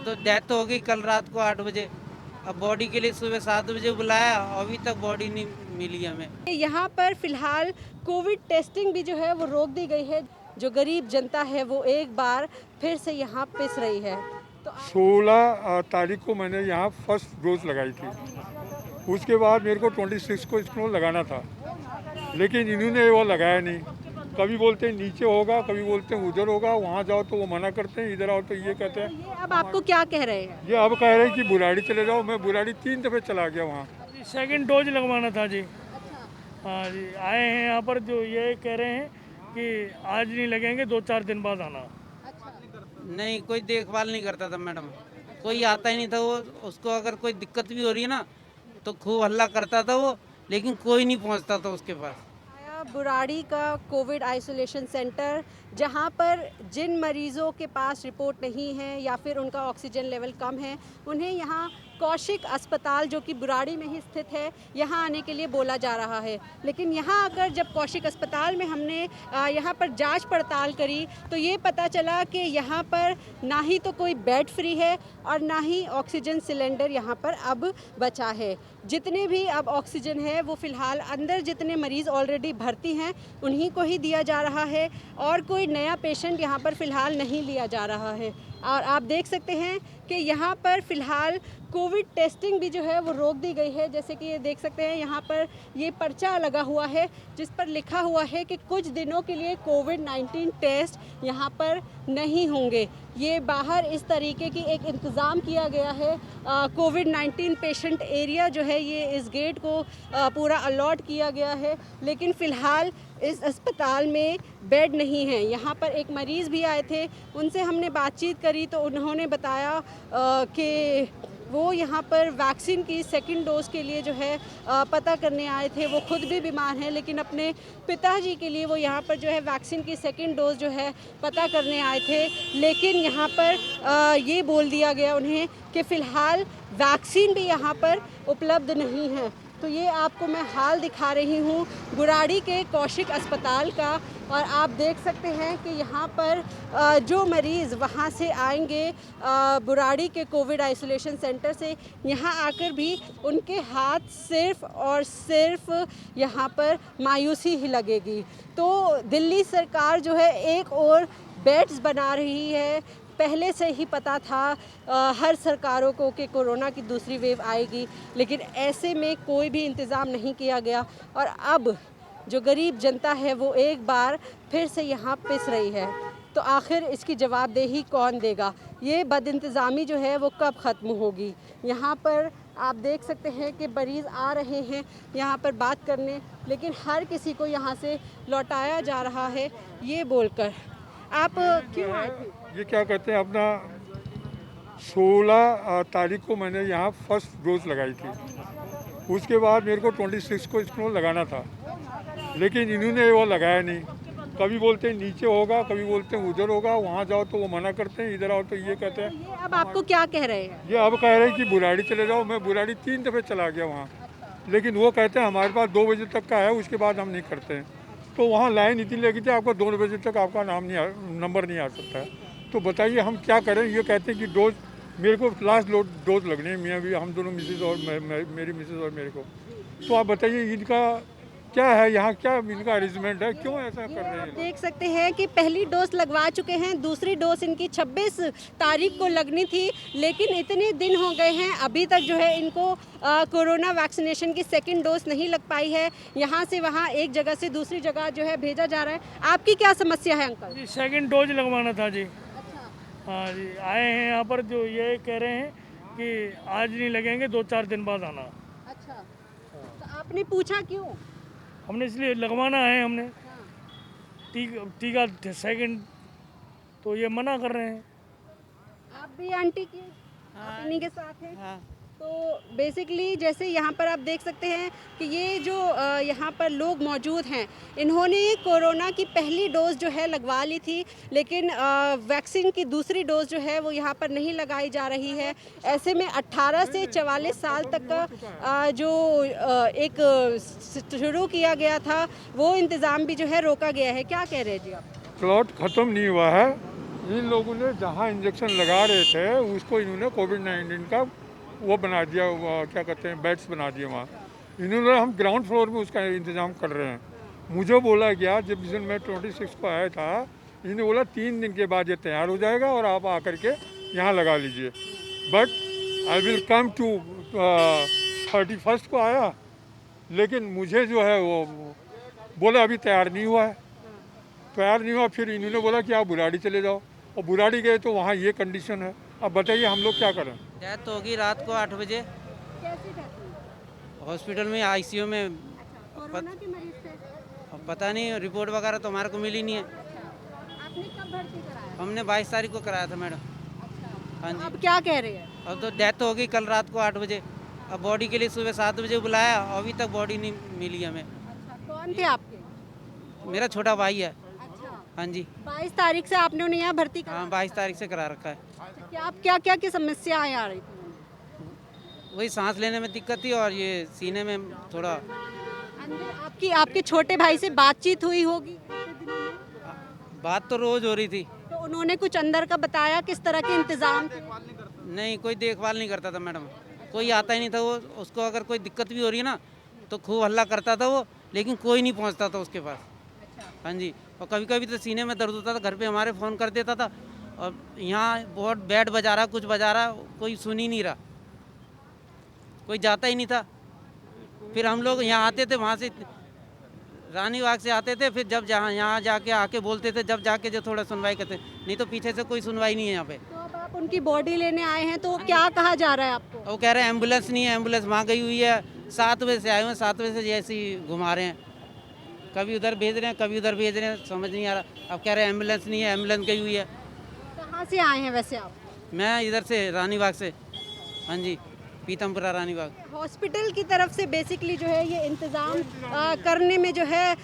तो डेथ हो गई कल रात को 8 बजे। अब बॉडी के लिए सुबह 7 बजे बुलाया, अभी तक बॉडी नहीं मिली हमें। यहाँ पर फिलहाल कोविड टेस्टिंग भी जो है वो रोक दी गई है। जो गरीब जनता है वो एक बार फिर से यहाँ पिस रही है। तो 16 तारीख को मैंने यहाँ फर्स्ट डोज लगाई थी। उसके बाद मेरे को 26 को इसको लगाना था, लेकिन इन्होंने वो लगाया नहीं। कभी बोलते हैं नीचे होगा, कभी बोलते हैं उधर होगा, वहाँ जाओ तो वो मना करते हैं, इधर आओ तो ये कहते हैं। ये अब आपको क्या कह रहे हैं? ये अब कह रहे हैं कि बुराड़ी चले जाओ। मैं बुराड़ी 3 दफ़े चला गया वहाँ। सेकंड डोज लगवाना था जी। हाँ जी, आए हैं यहाँ पर, जो ये कह रहे हैं कि आज नहीं लगेंगे, 2-4 दिन बाद आना। नहीं, कोई देखभाल नहीं करता था मैडम, कोई आता ही नहीं था। वो उसको अगर कोई दिक्कत भी हो रही है ना तो खूब हल्ला करता था वो, लेकिन कोई नहीं पहुंचता था उसके पास। बुराड़ी का कोविड आइसोलेशन सेंटर, जहां पर जिन मरीज़ों के पास रिपोर्ट नहीं है या फिर उनका ऑक्सीजन लेवल कम है, उन्हें यहां कौशिक अस्पताल जो कि बुराड़ी में ही स्थित है, यहाँ आने के लिए बोला जा रहा है। लेकिन यहाँ आकर जब कौशिक अस्पताल में हमने यहाँ पर जांच पड़ताल करी तो ये पता चला कि यहाँ पर ना ही तो कोई बेड फ्री है और ना ही ऑक्सीजन सिलेंडर यहाँ पर अब बचा है। जितने भी अब ऑक्सीजन है वो फ़िलहाल अंदर जितने मरीज़ ऑलरेडी भर्ती हैं उन्हीं को ही दिया जा रहा है और कोई नया पेशेंट यहाँ पर फ़िलहाल नहीं लिया जा रहा है। और आप देख सकते हैं कि यहाँ पर फ़िलहाल कोविड टेस्टिंग भी जो है वो रोक दी गई है। जैसे कि ये देख सकते हैं, यहाँ पर ये पर्चा लगा हुआ है जिस पर लिखा हुआ है कि कुछ दिनों के लिए कोविड-19 टेस्ट यहाँ पर नहीं होंगे। ये बाहर इस तरीके की एक इंतज़ाम किया गया है। कोविड-19 पेशेंट एरिया जो है ये इस गेट को पूरा अलॉट किया गया है, लेकिन फ़िलहाल इस अस्पताल में बेड नहीं है। यहाँ पर एक मरीज़ भी आए थे, उनसे हमने बातचीत करी तो उन्होंने बताया कि वो यहाँ पर वैक्सीन की सेकंड डोज़ के लिए जो है पता करने आए थे। वो खुद भी बीमार हैं, लेकिन अपने पिताजी के लिए वो यहाँ पर जो है वैक्सीन की सेकंड डोज़ जो है पता करने आए थे। लेकिन यहाँ पर ये बोल दिया गया उन्हें कि फ़िलहाल वैक्सीन भी यहाँ पर उपलब्ध नहीं है। तो ये आपको मैं हाल दिखा रही हूँ बुराड़ी के कौशिक अस्पताल का, और आप देख सकते हैं कि यहाँ पर जो मरीज़ वहाँ से आएंगे बुराड़ी के कोविड आइसोलेशन सेंटर से, यहाँ आकर भी उनके हाथ सिर्फ़ और सिर्फ यहाँ पर मायूसी ही लगेगी। तो दिल्ली सरकार जो है एक और बेड्स बना रही है। पहले से ही पता था हर सरकारों को कि कोरोना की दूसरी वेव आएगी, लेकिन ऐसे में कोई भी इंतज़ाम नहीं किया गया और अब जो गरीब जनता है वो एक बार फिर से यहाँ पिस रही है। तो आखिर इसकी जवाबदेही कौन देगा? ये बदइंतज़ामी जो है वो कब ख़त्म होगी? यहाँ पर आप देख सकते हैं कि मरीज़ आ रहे हैं यहाँ पर बात करने, लेकिन हर किसी को यहाँ से लौटाया जा रहा है ये बोलकर। आप क्यों आए थे? ये क्या कहते हैं, अपना 16 तारीख को मैंने यहाँ फर्स्ट डोज लगाई थी। उसके बाद मेरे को 26 को इसको लगाना था, लेकिन इन्होंने वो लगाया नहीं। कभी बोलते हैं नीचे होगा, कभी बोलते हैं उधर होगा, वहाँ जाओ तो वो मना करते हैं, इधर आओ तो ये कहते हैं। ये अब आपको क्या कह रहे हैं? ये अब कह रहे हैं कि बुराड़ी चले जाओ। मैं बुराड़ी 3 दफ़े चला गया वहाँ, लेकिन वो कहते हैं हमारे पास 2 बजे तक का है, उसके बाद हम नहीं करते हैं। तो वहाँ लाइन इतनी लगी थी, आपको 2 बजे तक आपका नंबर नहीं आ सकता है। तो बताइए हम क्या करें? ये कहते हैं कि डोज, मेरे को लास्ट डोज लगनी है, मियाँ भी, हम दोनों मिसेज और मेरी मिसेज और मेरे को। तो आप बताइए इनका क्या है, यहाँ क्या इनका अरेंजमेंट है, क्यों ऐसा कर रहे हैं? देख सकते हैं कि पहली डोज लगवा चुके हैं, दूसरी डोज इनकी 26 तारीख को लगनी थी, लेकिन इतने दिन हो गए हैं अभी तक जो है इनको कोरोना वैक्सीनेशन की सेकंड डोज नहीं लग पाई है। यहाँ से वहाँ एक जगह से दूसरी जगह जो है भेजा जा रहा है। आपकी क्या समस्या है अंकल? जी, सेकंड डोज लगवाना था जी। हाँ जी, आए हैं यहाँ पर, जो ये कह रहे हैं कि आज नहीं लगेंगे, 2-4 दिन बाद आना। अच्छा, तो आपने पूछा क्यों? हमने इसलिए लगवाना है, हमने टीका सेकंड, तो ये मना कर रहे हैं। आप भी आंटी की इन्हीं के साथ हैं? हाँ। तो बेसिकली जैसे यहाँ पर आप देख सकते हैं कि ये जो यहाँ पर लोग मौजूद हैं, इन्होंने कोरोना की पहली डोज जो है लगवा ली थी, लेकिन वैक्सीन की दूसरी डोज जो है वो यहाँ पर नहीं लगाई जा रही है। ऐसे में 18 से 44 साल तक का जो एक शुरू किया गया था वो इंतज़ाम भी जो है रोका गया है। क्या कह रहे हैं जी आप? प्लॉट ख़त्म नहीं हुआ है, इन लोगों ने जहाँ इंजेक्शन लगा रहे थे उसको इन्होंने कोविड-19 का वो बना दिया, क्या कहते हैं, बेड्स बना दिए वहाँ। इन्होंने, हम ग्राउंड फ्लोर में उसका इंतज़ाम कर रहे हैं। मुझे बोला गया जब जिस दिन मैं 26 को आया था, इन्होंने बोला 3 दिन के बाद ये तैयार हो जाएगा और आप आकर के यहाँ लगा लीजिए। But I will come to 31 को आया, लेकिन मुझे जो है वो बोला अभी तैयार नहीं हुआ है। तैयार नहीं हुआ, फिर इन्होंने बोला कि आप बुराड़ी चले जाओ, और बुराड़ी गए तो वहाँ ये कंडीशन है। अब बताइए हम लोग क्या करें। डेथ होगी रात को 8 बजे कैसे कहती हैं? हॉस्पिटल में, आईसीयू में। अच्छा, कोरोना के मरीज थे? अब पता नहीं, रिपोर्ट वगैरह तो हमारे को मिली नहीं है। आपने कब भर्ती कराया? हमने 22 तारीख को कराया था मैडम। अच्छा, हाँ तो जी। अब क्या कह रहे हैं? अब तो डेथ हो गई कल रात को 8 बजे। अब बॉडी के लिए सुबह 7 बजे बुलाया, अभी तक बॉडी नहीं मिली हमें। अच्छा, कौन थे आपके? मेरा छोटा भाई है। अच्छा, हाँ जी। 22 तारीख से आपने उन्हें यहाँ भर्ती कराया? हाँ, 22 तारीख से करा रखा है। क्या क्या क्या समस्याएं आ रही थी? वही सांस लेने में दिक्कत थी और ये सीने में थोड़ा। अंदर आपके छोटे भाई से बातचीत हुई होगी पिछले दिनों में? बात तो रोज हो रही थी। तो उन्होंने कुछ अंदर का बताया किस तरह के इंतजाम थे? नहीं, कोई देखभाल नहीं करता था मैडम। कोई आता ही नहीं था। वो, उसको अगर कोई दिक्कत भी हो रही है ना तो खूब हल्ला करता था वो, लेकिन कोई नहीं पहुंचता था उसके पास। हाँ जी। और कभी कभी तो सीने में दर्द होता था, घर पे हमारे फ़ोन कर देता था, और यहाँ बहुत बेड बजा रहा, कुछ बजा रहा, कोई सुन ही नहीं रहा, कोई जाता ही नहीं था। फिर हम लोग यहाँ आते थे, वहाँ से रानी बाग से आते थे, फिर जब जहाँ यहाँ जाके आके बोलते थे, जब जाके जो थोड़ा सुनवाई करते, नहीं तो पीछे से कोई सुनवाई नहीं है यहाँ पे। तो अब आप उनकी बॉडी लेने आए हैं, तो क्या कहा जा रहा है आपको? वो कह रहे हैं एम्बुलेंस नहीं है, एम्बुलेंस वहाँ गई हुई है। 7 बजे से आए हुए हैं, 7 बजे से जैसे ही घुमा रहे हैं, कभी उधर भेज रहे हैं, कभी उधर भेज रहे हैं, समझ नहीं आ रहा। अब कह रहे हैं एम्बुलेंस नहीं है, एम्बुलेंस गई हुई है। कहाँ से आए हैं वैसे आप? मैं इधर से रानी बाग से। हाँ जी, पीतमपुरा रानी बाग। हॉस्पिटल की तरफ से बेसिकली जो है ये इंतज़ाम करने में जो है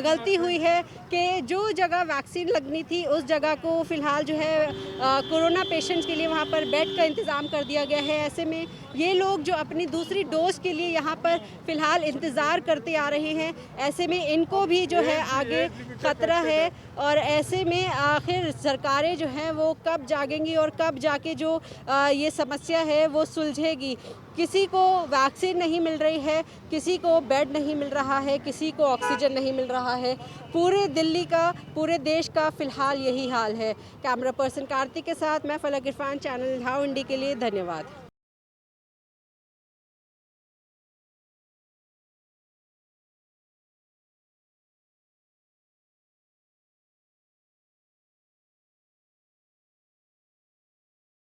गलती हुई है कि जो जगह वैक्सीन लगनी थी उस जगह को फ़िलहाल जो है कोरोना पेशेंट्स के लिए वहाँ पर बेड का इंतज़ाम कर दिया गया है। ऐसे में ये लोग जो अपनी दूसरी डोज के लिए यहाँ पर फ़िलहाल इंतज़ार करते आ रहे हैं, ऐसे में इनको भी जो है आगे ख़तरा है। और ऐसे में आखिर सरकारें जो हैं वो कब जागेंगी और कब जाके जो ये समस्या है वो सुलझेगी। किसी को वैक्सीन नहीं मिल रही है, किसी को बेड नहीं मिल रहा है, किसी को ऑक्सीजन नहीं मिल रहा है। पूरे दिल्ली का, पूरे देश का फ़िलहाल यही हाल है। कैमरा पर्सन कार्तिक के साथ मैं फलक इरफान, चैनल हाउ इंडी के लिए धन्यवाद।